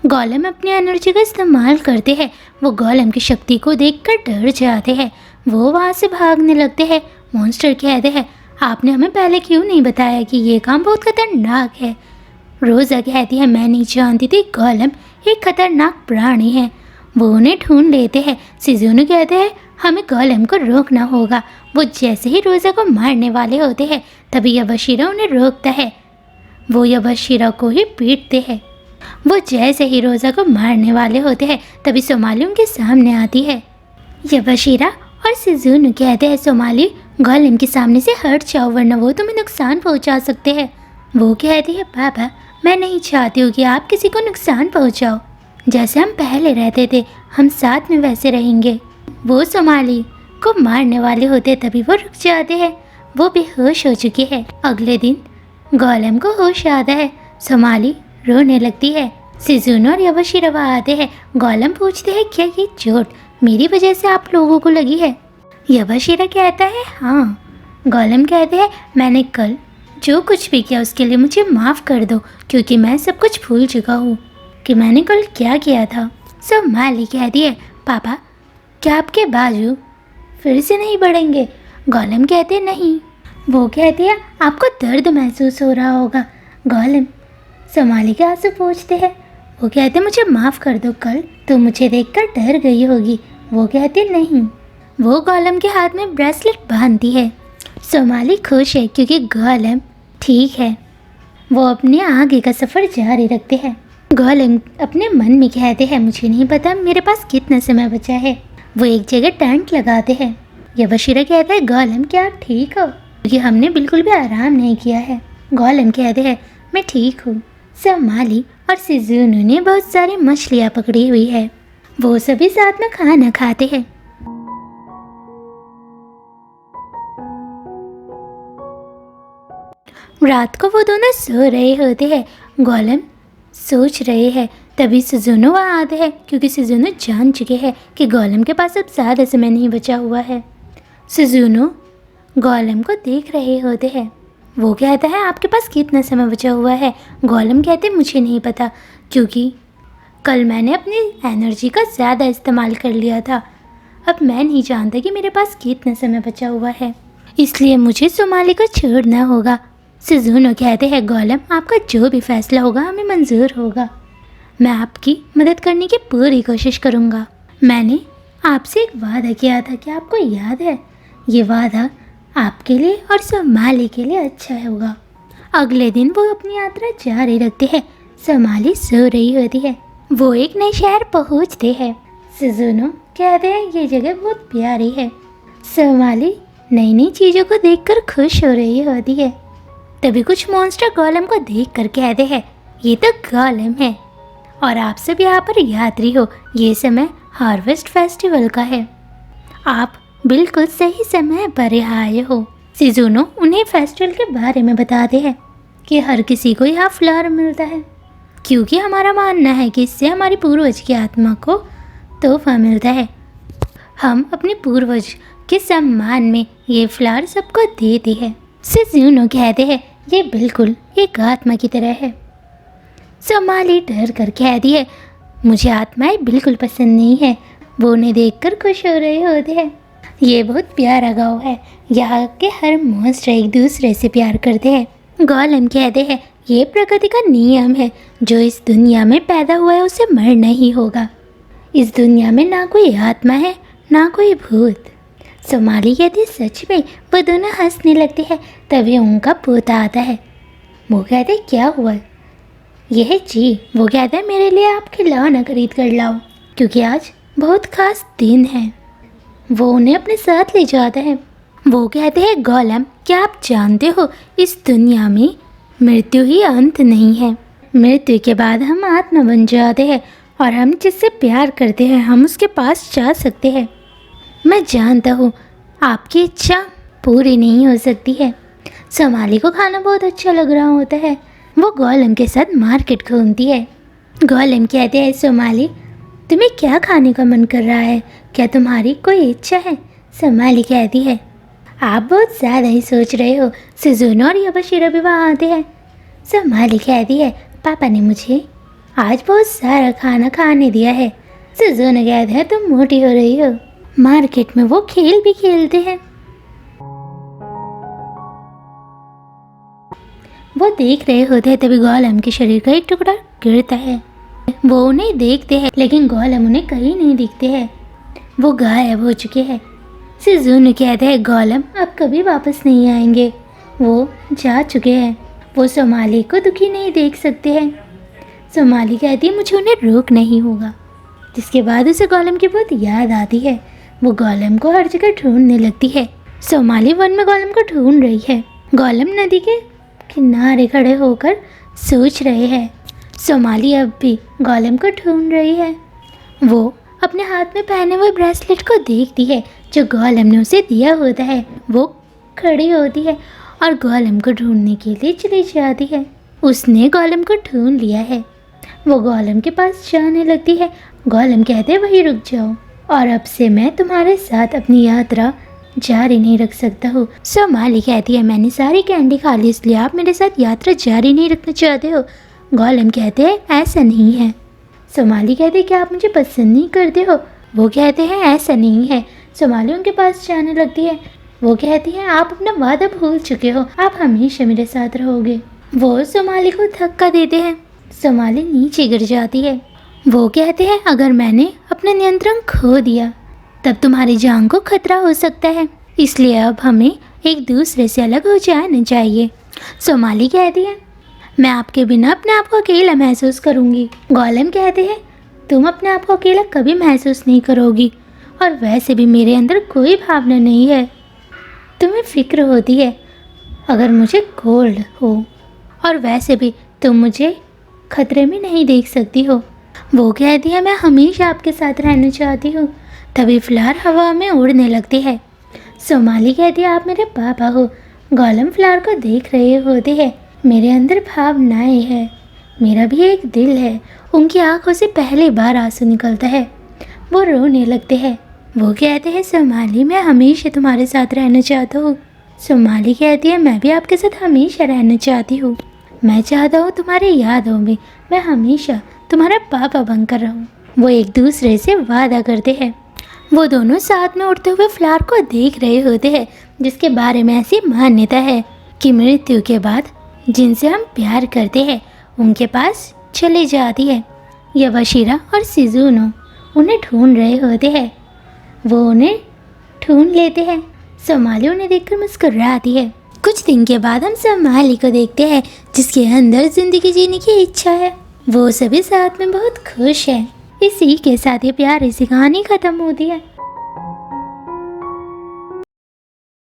Golem अपनी energy का इस्तेमाल करते हैं। वो गोलेम की शक्ति को देखकर डर जाते हैं। वो वहाँ से भागने लगते हैं। मॉन्स्टर कहते हैं, आपने हमें पहले क्यों नहीं बताया कि ये काम बहुत खतरनाक है। रोज़ा कहती है, मैं नहीं जानती थी गोलेम एक खतरनाक प्राणी है। वो उन्हें ढूंढ लेते हैं। सिजुनु कहते हैं, हमें गोलेम को रोकना होगा। वो जैसे ही रोज़ा को मारने वाले होते हैं तभी याबाशिरा उन्हें रोकता है। वो याबाशिरा को ही पीटते हैं। वो जैसे ही रोज़ा को मारने वाले होते हैं तभी सोमाली उनके सामने आती है। याबाशिरा और सिजुनु कहते हैं, सोमाली गोलेम के सामने से हट जाओ वरना वो तुम्हें नुकसान पहुंचा सकते हैं। वो कहती है, पापा मैं नहीं चाहती हूँ कि आप किसी को नुकसान पहुंचाओ। जैसे हम पहले रहते थे हम साथ में वैसे रहेंगे। वो सोमाली को मारने वाले होते तभी वो रुक जाते हैं। वो बेहोश हो चुकी है। अगले दिन गोलेम को होश आता है। सोमाली रोने लगती है। सिजुनु और याबाशिरा वहाँ आते हैं। गोलेम पूछते हैं, क्या ये चोट मेरी वजह से आप लोगों को लगी है? याबाशिरा कहता है, हाँ। गोलेम कहते हैं, मैंने कल जो कुछ भी किया उसके लिए मुझे माफ़ कर दो क्योंकि मैं सब कुछ भूल चुका हूँ कि मैंने कल क्या किया था। सोमाली कहती है, पापा क्या आपके बाजू फिर से नहीं बढ़ेंगे? गोलेम कहते हैं, नहीं। वो कहती है, आपको दर्द महसूस हो रहा होगा। गोलेम सोमाली के आंसू पूछते हैं। वो कहते, मुझे माफ़ कर दो, कल तो मुझे देखकर डर गई होगी। वो कहते, नहीं। वो गोलेम के हाथ में ब्रेसलेट बांधती है। सोमाली खुश है क्योंकि गोलेम ठीक है। वो अपने आगे का सफ़र जारी रखते हैं। गोलेम अपने मन में कहते हैं, मुझे नहीं पता मेरे पास कितना समय बचा है। वो एक जगह टेंट लगाते हैं। याबाशिरा कहता है, गोलेम क्या आप ठीक हो? क्योंकि हमने बिल्कुल भी आराम नहीं किया है। गोलेम कहते हैं, मैं ठीक हूँ। सोमाली और सिजुनु ने बहुत सारी मछलियाँ पकड़ी हुई है। वो सभी साथ में खाना खाते हैं। रात को वो दोनों सो रहे होते हैं। गोलेम सोच रहे हैं तभी सिजुनु वहाँ आते हैं क्योंकि सिजुनु जान चुके हैं कि गोलेम के पास अब ज़्यादा समय नहीं बचा हुआ है। सिजुनु गोलेम को देख रहे होते हैं। वो कहता है, आपके पास कितना समय बचा हुआ है? गोलेम कहते, मुझे नहीं पता क्योंकि कल मैंने अपनी एनर्जी का ज़्यादा इस्तेमाल कर लिया था। अब मैं नहीं जानता कि मेरे पास कितना समय बचा हुआ है, इसलिए मुझे सोमाली को छोड़ना होगा। सिजुनु कहते हैं, गोलेम आपका जो भी फैसला होगा हमें मंजूर होगा। मैं आपकी मदद करने की पूरी कोशिश करूँगा। मैंने आपसे एक वादा किया था, क्या आपको याद है? ये वादा आपके लिए और सोमाली के लिए अच्छा होगा। अगले दिन वो अपनी यात्रा जारी रखते हैं। सोमाली सो रही होती है। वो एक नए शहर पहुंचते हैं। सिजुनु कहते हैं, ये जगह बहुत प्यारी है। सोमाली नई नई चीज़ों को देखकर खुश हो रही होती है। तभी कुछ मॉन्स्टर गोलेम को देखकर कहते हैं, ये तो गोलेम है और आप सब यहाँ पर यात्री हो। ये समय हार्वेस्ट फेस्टिवल का है। आप बिल्कुल सही समय पर यहाँ आए हो। सिजुनु उन्हें फेस्टिवल के बारे में बताते हैं कि हर किसी को यहाँ फ्लावर मिलता है क्योंकि हमारा मानना है कि इससे हमारी पूर्वज की आत्मा को तोहफा मिलता है। हम अपने पूर्वज के सम्मान में ये फ्लावर सबको देते हैं। सिजुनु कहते हैं, ये बिल्कुल एक आत्मा की तरह है। सोमाली डर कर कहती है, मुझे आत्माएं बिल्कुल पसंद नहीं है। वो उन्हें देखकर खुश हो रहे होते हैं। ये बहुत प्यारा गाँव है। यहाँ के हर मॉन्स्टर एक दूसरे से प्यार करते हैं। गोलेम कहते हैं, ये प्रकृति का नियम है। जो इस दुनिया में पैदा हुआ है उसे मरना ही होगा। इस दुनिया में ना कोई आत्मा है ना कोई भूत। सोमाली कहती है, सच में? वो दोनों हंसने लगते हैं। तभी उनका पोता आता है। वो कहते, क्या हुआ? यह जी। वो कहता है, मेरे लिए आप खिलौना खरीद कर लाओ क्योंकि आज बहुत खास दिन है। वो उन्हें अपने साथ ले जाता है। वो कहते हैं, गोलेम क्या आप जानते हो इस दुनिया में मृत्यु ही अंत नहीं है। मृत्यु के बाद हम आत्मा बन जाते हैं और हम जिससे प्यार करते हैं हम उसके पास जा सकते हैं। मैं जानता हूँ आपकी इच्छा पूरी नहीं हो सकती है। सोमाली को खाना बहुत अच्छा लग रहा होता है। वो गोलेम के साथ मार्केट घूमती है। गोलेम कहते हैं, सोमाली तुम्हें क्या खाने का मन कर रहा है? क्या तुम्हारी कोई इच्छा है? सोमाली कहती है, आप बहुत ज़्यादा ही सोच रहे हो। सिजुनु और याबाशिरा भी वहाँ आते हैं। सोमाली कहती है, पापा ने मुझे आज बहुत सारा खाना खाने दिया है। सुजू ने कहा है तुम मोटी हो रही हो। मार्केट में वो खेल भी खेलते हैं। वो देख रहे होते हैं तभी गोलम के शरीर का एक टुकड़ा गिरता है। वो उन्हें देखते हैं लेकिन गोलम उन्हें कहीं नहीं दिखते हैं। वो गायब हो चुके हैं। सुजुनु कहते हैं गोलम अब कभी वापस नहीं आएंगे, वो जा चुके हैं। वो सोमाली को दुखी नहीं देख सकते हैं। सोमाली कहती है मुझे उन्हें रोकना ही होगा। जिसके बाद उसे गोलम की बहुत याद आती है। वो गोलम को हर जगह ढूंढने लगती है। सोमाली वन में गोलम को ढूंढ रही है। गोलम नदी के किनारे खड़े होकर सोच रहे हैं। सोमाली अब भी गोलम को ढूंढ रही है। वो अपने हाथ में पहने हुए ब्रेसलेट को देखती है जो गोलम ने उसे दिया होता है। वो खड़ी होती है और गोलम को ढूंढने के लिए चली जाती है। उसने गोलम को ढूंढ लिया है। वो गोलम के पास जाने लगती है। गोलम कहते वहीं रुक जाओ और अब से मैं तुम्हारे साथ अपनी यात्रा जारी नहीं रख सकता हूँ। सोमाली कहती है मैंने सारी कैंडी खा ली इसलिए आप मेरे साथ यात्रा जारी नहीं रखना चाहते हो। गोलम कहते हैं ऐसा नहीं है। सोमाली कहती है क्या आप मुझे पसंद नहीं करते हो। वो कहते हैं ऐसा नहीं है। सोमाली उनके पास जाने लगती है। वो कहती है आप अपना वादा भूल चुके हो, आप हमेशा मेरे साथ रहोगे। वो सोमाली को धक्का देते हैं। सोमाली नीचे गिर जाती है। वो कहते हैं अगर मैंने अपना नियंत्रण खो दिया तब तुम्हारी जान को खतरा हो सकता है, इसलिए अब हमें एक दूसरे से अलग हो जाना चाहिए। सोमाली कहती है मैं आपके बिना अपने आप को अकेला महसूस करूँगी। गोलम कहते हैं तुम अपने आप को अकेला कभी महसूस नहीं करोगी और वैसे भी मेरे अंदर कोई भावना नहीं है। तुम्हें फिक्र होती है अगर मुझे कोल्ड हो और वैसे भी तुम मुझे खतरे में नहीं देख सकती हो। वो कहती है मैं हमेशा आपके साथ रहना चाहती हूँ। तभी फ्लावर हवा में उड़ने लगती है। सोमाली कहती है आप मेरे पापा हो। गोलम फ्लावर को देख रहे होते हैं। मेरे अंदर भावनाएं हैं, मेरा भी एक दिल है। उनकी आंखों से पहली बार आंसू निकलता है। वो रोने लगते हैं। वो कहते हैं सोमाली मैं हमेशा तुम्हारे साथ रहना चाहता हूँ। सोमाली कहती है मैं भी आपके साथ हमेशा रहना चाहती हूँ। मैं चाहता हूँ तुम्हारी यादों में मैं हमेशा तुम्हारा पापा बनकर रहूँ। वो एक दूसरे से वादा करते हैं। वो दोनों साथ में उड़ते हुए फ्लावर को देख रहे होते हैं जिसके बारे में ऐसी मान्यता है कि मृत्यु के बाद जिनसे हम प्यार करते हैं उनके पास चली जाती है। यवाशिरा और शिजुनो उन्हें ढूंढ रहे होते हैं। वो उन्हें ढूंढ लेते हैं। सोमाली उन्हें देखकर मुस्कुराती है। कुछ दिन के बाद हम सोमाली को देखते हैं जिसके अंदर जिंदगी जीने की इच्छा है। वो सभी साथ में बहुत खुश है। इसी के साथ ये प्यारी सी कहानी खत्म होती है।